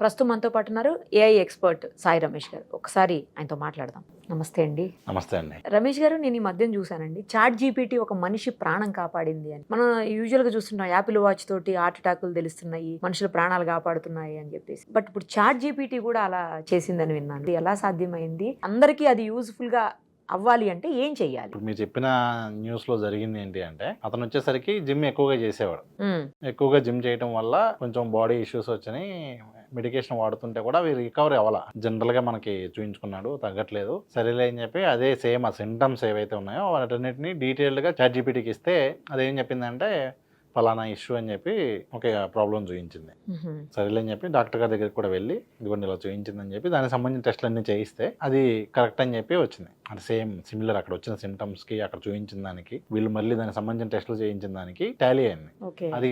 ప్రస్తుతం మనతో పాటు ఉన్నారు ఏఐ ఎక్స్పర్ట్ సాయి రమేష్ గారు. ఒకసారి ఆయనతో మాట్లాడదాం. నమస్తే అండి. నమస్తే అండి. రమేష్ గారు, నేను ఈ మధ్యన చూశానండి, చాట్ జీపీటీ ఒక మనిషి ప్రాణం కాపాడింది అని. మనం యూజువల్ గా చూస్తున్నాం యాపిల్ వాచ్ తోటి హార్ట్ అటాకులు తెలుస్తున్నాయి, మనుషుల ప్రాణాలు కాపాడుతున్నాయి అని చెప్పేసి. బట్ ఇప్పుడు చాట్ జీపీటీ కూడా అలా చేసిందని విన్నాను. ఇది ఎలా సాధ్యమైంది? అందరికీ అది యూజ్ఫుల్ గా అవ్వాలి అంటే ఏం చెయ్యాలి? ఇప్పుడు మీరు చెప్పిన న్యూస్ లో జరిగింది ఏంటి అంటే, అతను వచ్చేసరికి జిమ్ ఎక్కువగా చేసేవాడు. ఉమ్, ఎక్కువగా జిమ్ చేయడం వల్ల కొంచెం బాడీ ఇష్యూస్ వచ్చినాయి. మెడికేషన్ వాడుతుంటే కూడా వీరు రికవరీ అవ్వాల. జనరల్ గా మనకి చూపించుకున్నాడు, తగ్గట్లేదు. సరేలే అని చెప్పి అదే సేమ్ ఆ సింటమ్స్ ఏవైతే ఉన్నాయో వాటన్నిటిని డీటెయిల్డ్ గా చాట్ జీపీటీకి ఇస్తే అదేం చెప్పిందంటే ఫలానా ఇష్యూ అని చెప్పి ఒక ప్రాబ్లం చూపించింది. ఉహుం. సరేలే అని చెప్పి డాక్టర్ గారి దగ్గరికి కూడా వెళ్ళి ఇదిగోండి ఇలా చూపించిందని చెప్పి దానికి సంబంధించిన టెస్టులు అన్ని చేయిస్తే అది కరెక్ట్ అని చెప్పి వచ్చింది. అంటే సేమ్ సిమిలర్ అక్కడ వచ్చిన సింటమ్స్ కి అక్కడ చూపించిన దానికి వీళ్ళు మళ్ళీ దానికి సంబంధించిన టెస్టులు చేయించిన దానికి టాలీ అయింది. ఓకే. అది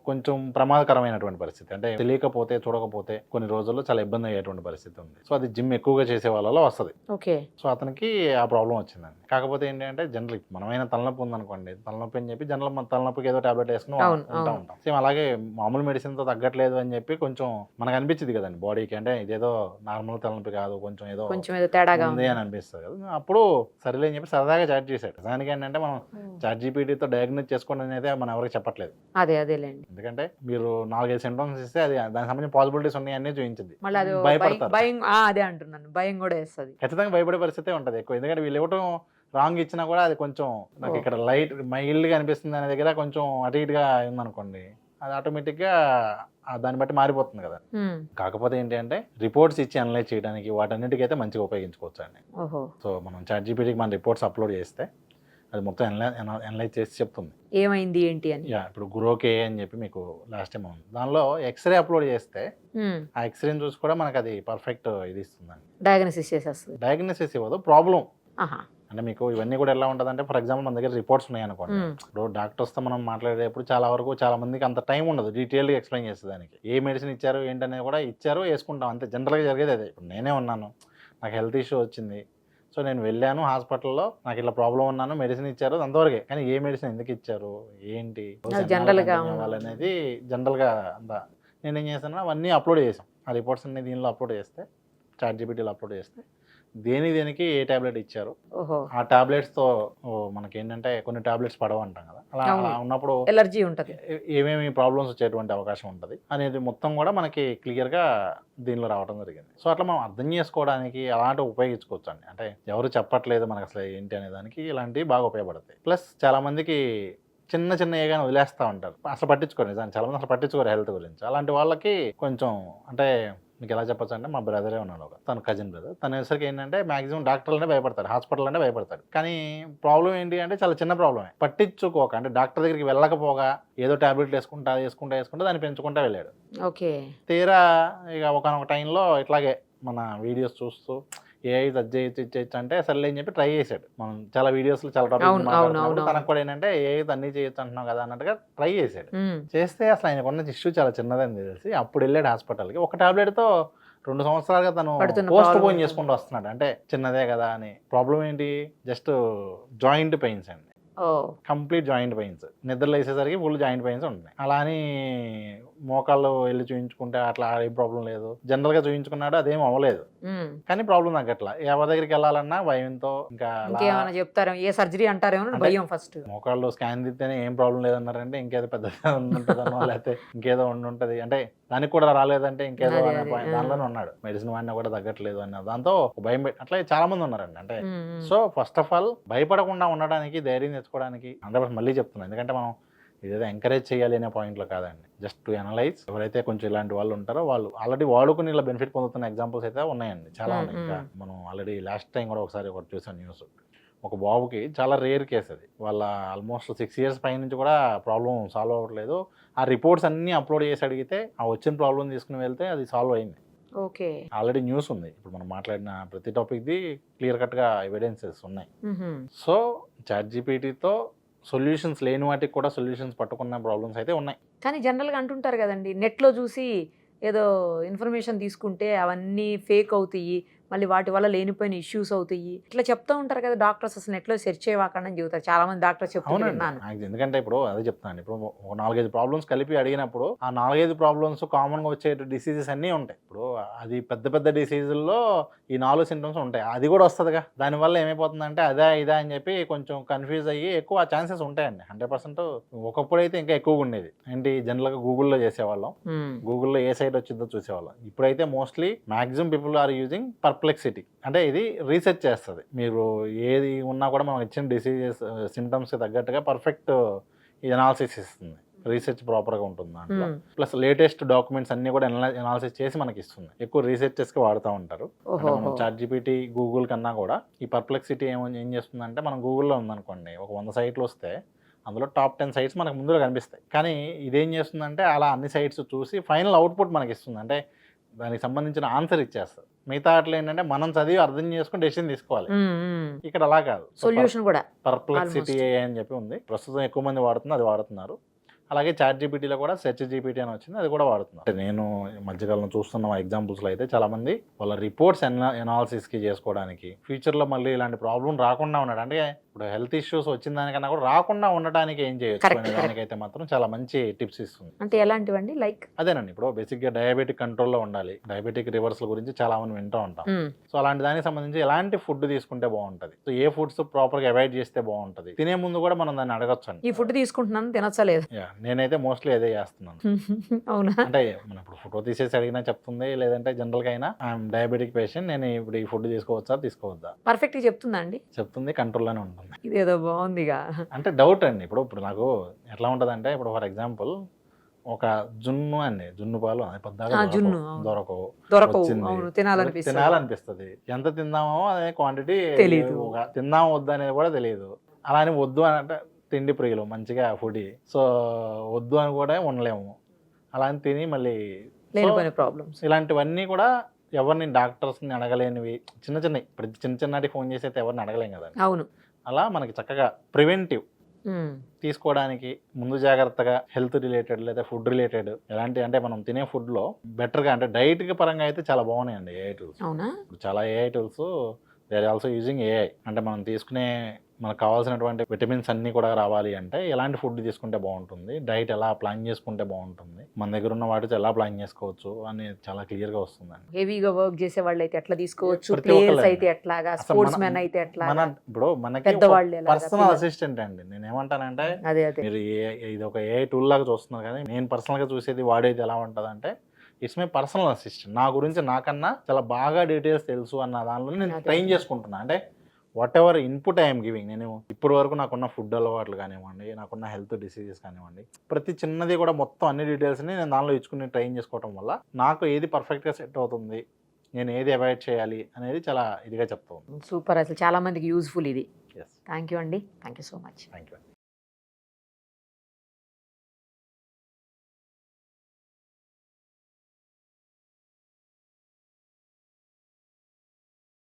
కొంచెం ప్రమాదకరమైనటువంటి పరిస్థితి. అంటే తెలియకపోతే చూడకపోతే కొన్ని రోజుల్లో చాలా ఇబ్బంది అయ్యేటువంటి పరిస్థితి ఉంది. సో అది జిమ్ ఎక్కువగా చేసే వాళ్ళలో వస్తుంది. ఓకే. సో అతనికి ఆ ప్రాబ్లం వచ్చిందండి. కాకపోతే ఏంటంటే జనరల్ మనమైన తలనొప్పి ఉందనుకోండి, తలనొప్పి అని చెప్పి జనరల్ మన తలనొప్పికి ఏదో టాబ్లెట్ వేసుకుని ఉంటాం. సేమ్ అలాగే మామూలు మెడిసిన్ తో తగ్గట్లేదు అని చెప్పి కొంచెం మనకు అనిపించింది కదండి బాడీకి, అంటే ఇదేదో నార్మల్ తలనొప్పి కాదు, కొంచెం ఏదో తేడాగా ఉంది అని అనిపిస్తుంది కదా. అప్పుడు సరేలే అని చెప్పి సరదాగా చాట్ చేశాడు. దానికి ఏంటంటే మనం చాట్ జీపీటీతో డయాగ్నోస్ చేసుకోండి అనేది మనం ఎవరికి చెప్పట్లేదు. అదేలేండి. ఎందుకంటే మీరు 4-5 సింటమ్స్ ఇస్తే అది దానికి సంబంధించిన పాసిబిలిటీస్ ఉన్నాయి అన్నీ చూపించింది. మళ్ళీ అది భయపడతారు. భయం, అదే అంటున్నాను, భయం కూడా వేస్తుంది. ఖచ్చితంగా భయపడే పరిస్థితే ఉంటుంది ఎక్కువ. ఎందుకంటే వీళ్ళు ఇవ్వటం రాంగ్ ఇచ్చినా కూడా అది కొంచెం నాకు ఇక్కడ లైట్ మైల్డ్గా అనిపిస్తుంది అనే దగ్గర కొంచెం అటు ఇటుగా ఉందనుకోండి, అది ఆటోమేటిక్గా దాన్ని బట్టి మారిపోతుంది కదా. కాకపోతే ఏంటి అంటే రిపోర్ట్స్ ఇచ్చి అనలైజ్ చేయడానికి వాటన్నిటికైతే మంచిగా ఉపయోగించుకోవచ్చు అండి. సో మనం చాట్ జీపీటీకి మన రిపోర్ట్స్ అప్లోడ్ చేస్తే అది మొత్తం అనలైజ్ చేసి చెప్తుంది ఏమైంది ఏంటి అని. ఇప్పుడు గురోకే అని చెప్పి మీకు లాస్ట్ టైం ఉంది, దానిలో ఎక్స్రే అప్లోడ్ చేస్తే ఆ ఎక్స్రేని చూసి కూడా మనకు అది పర్ఫెక్ట్ ఇది ఇస్తుందండి. డయాగ్నోసిస్ చేసేస్తుంది. డయాగ్నోసిస్ ఇవ్వదు, ప్రాబ్లం. అంటే మీకు ఇవన్నీ కూడా ఎలా ఉంటుంది అంటే, ఫర్ ఎగ్జాంపుల్ మన దగ్గర రిపోర్ట్స్ ఉన్నాయి అనుకోండి, ఇప్పుడు డాక్టర్స్తో మనం మాట్లాడేటప్పుడు చాలా మందికి అంత టైం ఉండదు డీటెయిల్గా ఎక్స్ప్లెయిన్ చేస్తే దానికి ఏ మెడిసిన్ ఇచ్చారు ఏంటనేది కూడా ఇచ్చారు వేసుకుంటాం అంతే. జనరల్గా జరిగేది అదే. ఇప్పుడు నేనే ఉన్నాను, నాకు హెల్త్ ఇష్యూ వచ్చింది, సో నేను వెళ్ళాను హాస్పిటల్లో, నాకు ఇలా ప్రాబ్లం ఉన్నాను, మెడిసిన్ ఇచ్చారు అంతవరకే. కానీ ఏ మెడిసిన్ ఎందుకు ఇచ్చారు ఏంటి అనేది జనరల్గా అంతా నేనేం చేశాను అవన్నీ అప్లోడ్ చేసాం. ఆ రిపోర్ట్స్ అన్ని దీనిలో అప్లోడ్ చేస్తే, చాట్ జీపీటీలో అప్లోడ్ చేస్తే దేనికి ఏ టాబ్లెట్ ఇచ్చారు, ఆ టాబ్లెట్స్ తో మనకి ఏంటంటే కొన్ని టాబ్లెట్స్ పడవ అంటాం కదా, అలా ఉన్నప్పుడు ఎలర్జీ ఉంటుంది, ఏమేమి ప్రాబ్లమ్స్ వచ్చేటువంటి అవకాశం ఉంటుంది అనేది మొత్తం కూడా మనకి క్లియర్ గా దీనిలో రావడం జరిగింది. సో అట్లా మనం అర్థం చేసుకోవడానికి అలాంటివి ఉపయోగించుకోవచ్చు అండి. అంటే ఎవరు చెప్పట్లేదు మనకు అసలు ఏంటి అనే దానికి ఇలాంటివి బాగా ఉపయోగపడతాయి. ప్లస్ చాలా మందికి చిన్న ఏగానే వదిలేస్తూ ఉంటారు, అసలు పట్టించుకోరు. నిజాన్ని చాలా మంది అసలు పట్టించుకోరు హెల్త్ గురించి. అలాంటి వాళ్ళకి కొంచెం అంటే మీకు ఎలా చెప్పచ్చు అంటే, మా బ్రదరే ఉన్నాడు ఒక, తన కజిన్ బ్రదర్. తన వచ్చరికి ఏంటంటే మాక్సిమం డాక్టర్లనే భయపడతారు, హాస్పిటల్ అంటే భయపడతాడు. కానీ ప్రాబ్లం ఏంటి అంటే చాలా చిన్న ప్రాబ్లమే. పట్టించుకోక అంటే డాక్టర్ దగ్గరికి వెళ్ళకపోగా ఏదో టాబ్లెట్ వేసుకుంటా దాన్ని పెంచుకుంటా వెళ్ళాడు. ఓకే. తీరా ఇక ఒకనొక టైంలో ఇట్లాగే మన వీడియోస్ చూస్తూ ఏఐ అది చేయొచ్చు అంటే సర్లే అని చెప్పి ట్రై చేశాడు. మనం చాలా వీడియోస్లో చాలా టాపిక్ తనకు కూడా ఏంటంటే ఏఐ అన్నీ చేయొచ్చు అంటున్నాం కదా అన్నట్టుగా ట్రై చేశాడు. చేస్తే అసలు ఆయనకు ఉన్న ఇష్యూ చాలా చిన్నదని తెలిసి అప్పుడు వెళ్ళాడు హాస్పిటల్కి. ఒక టాబ్లెట్తో 2 సంవత్సరాలుగా తను పోస్ట్ పోన్ చేసుకుంటూ వస్తున్నాడు. అంటే చిన్నదే కదా అని. ప్రాబ్లం ఏంటి, జస్ట్ జాయింట్ పెయిన్స్ అండి, కంప్లీట్ జాయింట్ పెయిన్స్. నిద్రలో వేసేసరికి ఫుల్ జాయింట్ పెయిన్స్ ఉంటాయి. అలా అని మోకాళ్ళు వెళ్ళి చూయించుకుంటే అట్లా ఏం ప్రాబ్లం లేదు. జనరల్ గా చూయించుకున్నాడు, అదేం అవ్వలేదు. కానీ ప్రాబ్లం తగ్గట్లా. ఎవరి దగ్గరికి వెళ్ళాలన్నా భయంతో, ఇంకా చెప్తారు ఏ సర్జరీ అంటారేమో భయం. ఫస్ట్ మోకాళ్ళు స్కాన్ తీస్తేనే ఏం ప్రాబ్లం లేదన్నారంటే ఇంకేదో పెద్దగా ఉంటుందనో లేకపోతే ఇంకేదో ఉండుంటది, అంటే దానికి కూడా రాలేదంటే ఇంకేదో దానిలోనే ఉన్నాడు. మెడిసిన్ వాడినా కూడా తగ్గట్లేదు అన్న దాంతో భయం అట్లా చాలా మంది ఉన్నారండి. అంటే సో ఫస్ట్ ఆఫ్ ఆల్ భయపడకుండా ఉండడానికి, ధైర్యం తెచ్చుకోవడానికి 100% మళ్ళీ చెప్తున్నాను. ఎందుకంటే మనం ఇదేదో ఎంకరేజ్ చేయాలి అనే పాయింట్లో కాదండి, జస్ట్ టు అనలైజ్. ఎవరైతే కొంచెం ఇలాంటి వాళ్ళు ఉంటారో వాళ్ళు ఆల్రెడీ వాడుకుని ఇలా బెనిఫిట్ పొందుతున్న ఎగ్జాంపుల్స్ అయితే ఉన్నాయండి, చాలా ఉన్నాయి. ఇంకా మనం ఆల్రెడీ లాస్ట్ టైం కూడా ఒకసారి చూసాను న్యూస్. ఒక బాబుకి చాలా రేర్ కేసు అది, వాళ్ళ ఆల్మోస్ట్ 6 years పై నుంచి కూడా ప్రాబ్లం సాల్వ్ అవ్వట్లేదు. ఆ రిపోర్ట్స్ అన్నీ అప్లోడ్ చేసి అడిగితే ఆ వచ్చిన ప్రాబ్లం తీసుకుని వెళ్తే అది సాల్వ్ అయింది. ఓకే. ఆల్రెడీ న్యూస్ ఉంది. ఇప్పుడు మనం మాట్లాడిన ప్రతి టాపిక్ది క్లియర్ కట్గా ఎవిడెన్సెస్ ఉన్నాయి. సో చాట్ జీపీటీతో సొల్యూషన్స్ లేని వాటికి కూడా సొల్యూషన్స్ పట్టుకున్న ప్రాబ్లమ్స్ అయితే ఉన్నాయి. కానీ జనరల్గా అంటుంటారు కదండి, నెట్లో చూసి ఏదో ఇన్ఫర్మేషన్ తీసుకుంటే అవన్నీ ఫేక్ అవుతాయి, మళ్ళీ వాటి వల్ల లేనిపోయిన ఇష్యూస్ అవుతాయి, ఇట్లా చెప్తూ ఉంటారు కదా డాక్టర్స్. అసలు నెట్లో సెర్చ్ చేయవాకండి అని చెబుతారు చాలా మంది డాక్టర్స్ చెప్తూ అవునండి విన్నాను. ఎందుకంటే ఇప్పుడు అదే చెప్తాను, ఇప్పుడు ఒక 4-5 ప్రాబ్లమ్స్ కలిపి అడిగినప్పుడు ఆ 4-5 ప్రాబ్లమ్స్ కామన్గా వచ్చే డిసీజెస్ అన్నీ ఉంటాయి. ఇప్పుడు అది పెద్ద పెద్ద డిసీజుల్లో ఈ 4 సింటమ్స్ ఉంటాయి, అది కూడా వస్తుందిగా. దానివల్ల ఏమైపోతుందంటే అదే ఇదా అని చెప్పి కొంచెం కన్ఫ్యూజ్ అయ్యి ఎక్కువ ఛాన్సెస్ ఉంటాయండి. 100%. ఒకప్పుడు అయితే ఇంకా ఎక్కువగా ఉండేది. ఏంటి జనరల్గా గూగుల్లో చేసేవాళ్ళం, గూగుల్లో ఏ సైట్ వచ్చిందో చూసేవాళ్ళం. ఇప్పుడైతే mostly maximum people are using Perplexity. అంటే ఇది రీసెర్చ్ చేస్తుంది, మీరు ఏది ఉన్నా కూడా మనం ఇచ్చిన డిసీజెస్ సిమ్టమ్స్కి తగ్గట్టుగా పర్ఫెక్ట్ ఎనాలిసిస్ ఇస్తుంది. రీసెర్చ్ ప్రాపర్గా ఉంటుంది దాంట్లో. ప్లస్ లేటెస్ట్ డాక్యుమెంట్స్ అన్ని కూడా ఎనాలిసిస్ చేసి మనకి ఇస్తుంది. ఎక్కువ రీసెర్చెస్కి వాడుతూ ఉంటారు. అంటే మనం ChatGPT గూగుల్ కన్నా కూడా ఈ పర్ప్లెక్సిటీ ఏం చేస్తుందంటే, మనం గూగుల్లో ఉందనుకోండి, ఒక 100 సైట్లు వస్తే అందులో టాప్ 10 సైట్స్ మనకు ముందుగా కనిపిస్తాయి. కానీ ఇదేం చేస్తుందంటే అలా అన్ని సైట్స్ చూసి ఫైనల్ అవుట్పుట్ మనకి ఇస్తుంది. అంటే దానికి సంబంధించిన ఆన్సర్ ఇచ్చేస్తుంది. మిగతా అట్లా ఏంటంటే మనం చదివి అర్థం చేసుకుని డెసిషన్ తీసుకోవాలి. ఇక్కడ అలా కాదు, సొల్యూషన్ కూడా పర్ప్లెక్సిటీ అని చెప్పి ఉంది. ప్రస్తుతం ఎక్కువ మంది వాడుతున్నారు, అది వాడుతున్నారు. అలాగే ChatGPTలో కూడా సెర్చ్ జీపీటీ అని వచ్చింది, అది కూడా వాడుతున్నారు. అంటే నేను మధ్యకాలంలో చూస్తున్న ఎగ్జాంపుల్స్లో అయితే చాలామంది వాళ్ళ రిపోర్ట్స్ ఎనాలిసిస్కి చేసుకోవడానికి, ఫ్యూచర్లో మళ్ళీ ఇలాంటి ప్రాబ్లం రాకుండా ఉన్నాడు, అంటే ఇప్పుడు హెల్త్ ఇష్యూస్ వచ్చిన దానికన్నా కూడా రాకుండా ఉండటానికి ఏం చేయొచ్చు అనే దానికైతే మాత్రం చాలా మంచి టిప్స్ ఇస్తుంది. అంటే ఎలాంటివండి? లైక్ అదేనండి, ఇప్పుడు బేసిక్గా డయాబెటిక్ కంట్రోల్లో ఉండాలి. డయాబెటిక్ రివర్సల్ గురించి చాలా మంది వింటూ ఉంటాం. సో అలాంటి దానికి సంబంధించి ఎలాంటి ఫుడ్ తీసుకుంటే బాగుంటుంది, సో ఏ ఫుడ్స్ ప్రాపర్గా అవాయిడ్ చేస్తే బాగుంటుంది, తినే ముందు కూడా మనం దాన్ని అడగొచ్చు. ఈ ఫుడ్ తీసుకుంటున్నాను తినచ్చలేదు. నేనైతే మోస్ట్లీ అదే చేస్తున్నాను. అవునా? అంటే మనం ఇప్పుడు ఫోటో తీసేసి అడిగినా చెప్తుంది, లేదంటే జనరల్గా అయినా ఐఎమ్ డయాబెటిక్ పేషెంట్, నేను ఇప్పుడు ఈ ఫుడ్ తీసుకోవచ్చా తీసుకోవద్దా పర్ఫెక్ట్ గా చెప్తుందా అండి? చెప్తుంది, కంట్రోల్లోనే ఉంటుంది. ఇదేదో బాగుందిగా. అంటే డౌట్ అండి, ఇప్పుడు నాకు ఎట్లా ఉంటుంది అంటే, ఇప్పుడు ఫర్ ఎగ్జాంపుల్ ఒక జున్ను పాలు పెద్దగా దొరకవు, తినాలనిపిస్తుంది. ఎంత తిందామో అదే క్వాంటిటీ తెలియదు, తిందామో వద్దు అనేది కూడా తెలియదు. అలా అని వద్దు అని అంటే తిండి ప్రియులు మంచిగా ఫుడ్, సో వద్దు అని కూడా ఉండలేము. అలా అని తిని మళ్ళీ ప్రాబ్లమ్స్ ఇలాంటివన్నీ కూడా ఎవరిని డాక్టర్స్ని అడగలేనివి, చిన్న ఇప్పుడు చిన్నటి ఫోన్ చేసి అయితే ఎవరిని అడగలేం కదా. అవును. అలా మనకి చక్కగా ప్రివెంటివ్ తీసుకోవడానికి ముందు జాగ్రత్తగా హెల్త్ రిలేటెడ్ లేదా ఫుడ్ రిలేటెడ్ ఎలాంటి, అంటే మనం తినే ఫుడ్లో బెటర్గా, అంటే డైట్ పరంగా అయితే చాలా బాగున్నాయండి ఏఐ టూల్స్. ఇప్పుడు చాలా AI tools, they are also using AI. అంటే మనం తీసుకునే మనకు కావాల్సినటువంటి విటమిన్స్ అన్నీ కూడా రావాలి అంటే ఎలాంటి ఫుడ్ తీసుకుంటే బాగుంటుంది, డైట్ ఎలా ప్లాన్ చేసుకుంటే బాగుంటుంది, మన దగ్గర ఉన్న వాటితో ఎలా ప్లాన్ చేసుకోవచ్చు అని చాలా క్లియర్గా వస్తుందండి. హెవీగా వర్క్ చేసే వాళ్ళు అయితే ఎట్లా తీసుకోవచ్చు, ప్లేయర్స్ అయితే ఎట్లాగా, స్పోర్ట్స్ మెన్ అయితే ఎట్లా, ఇప్పుడు మనకి పర్సనల్ అసిస్టెంట్ అండి. నేను ఏమంటానంటే, మీరు ఇది ఒక ఏఐ టూల్ లాగా చూస్తున్నారు, కానీ నేను పర్సనల్గా చూసేది వాడేది ఎలా ఉంటుంది అంటే, ఇట్స్ మై పర్సనల్ అసిస్టెంట్. నా గురించి నాకన్నా చాలా బాగా డీటెయిల్స్ తెలుసు అన్న దానిలో నేను ట్రైన్ చేసుకుంటున్నా. అంటే what ever input I'm giving, నేను ఇప్పటి వరకు నాకున్న ఫుడ్ అలవాట్లు కానివ్వండి, నాకున్న హెల్త్ డిసీజెస్ కానివ్వండి, ప్రతి చిన్నది కూడా మొత్తం అన్ని డీటెయిల్స్ని నేను దానిలో ఇచ్చుకుని ట్రైన్ చేసుకోవడం వల్ల నాకు ఏది పర్ఫెక్ట్గా సెట్ అవుతుంది, నేను ఏది అవాయిడ్ చేయాలి అనేది చాలా ఇదిగా చెప్తాను. సూపర్, అసలు చాలా మందికి యూజ్ఫుల్ ఇది. ఎస్, థ్యాంక్ యూ అండి, thank you so much. Thank you.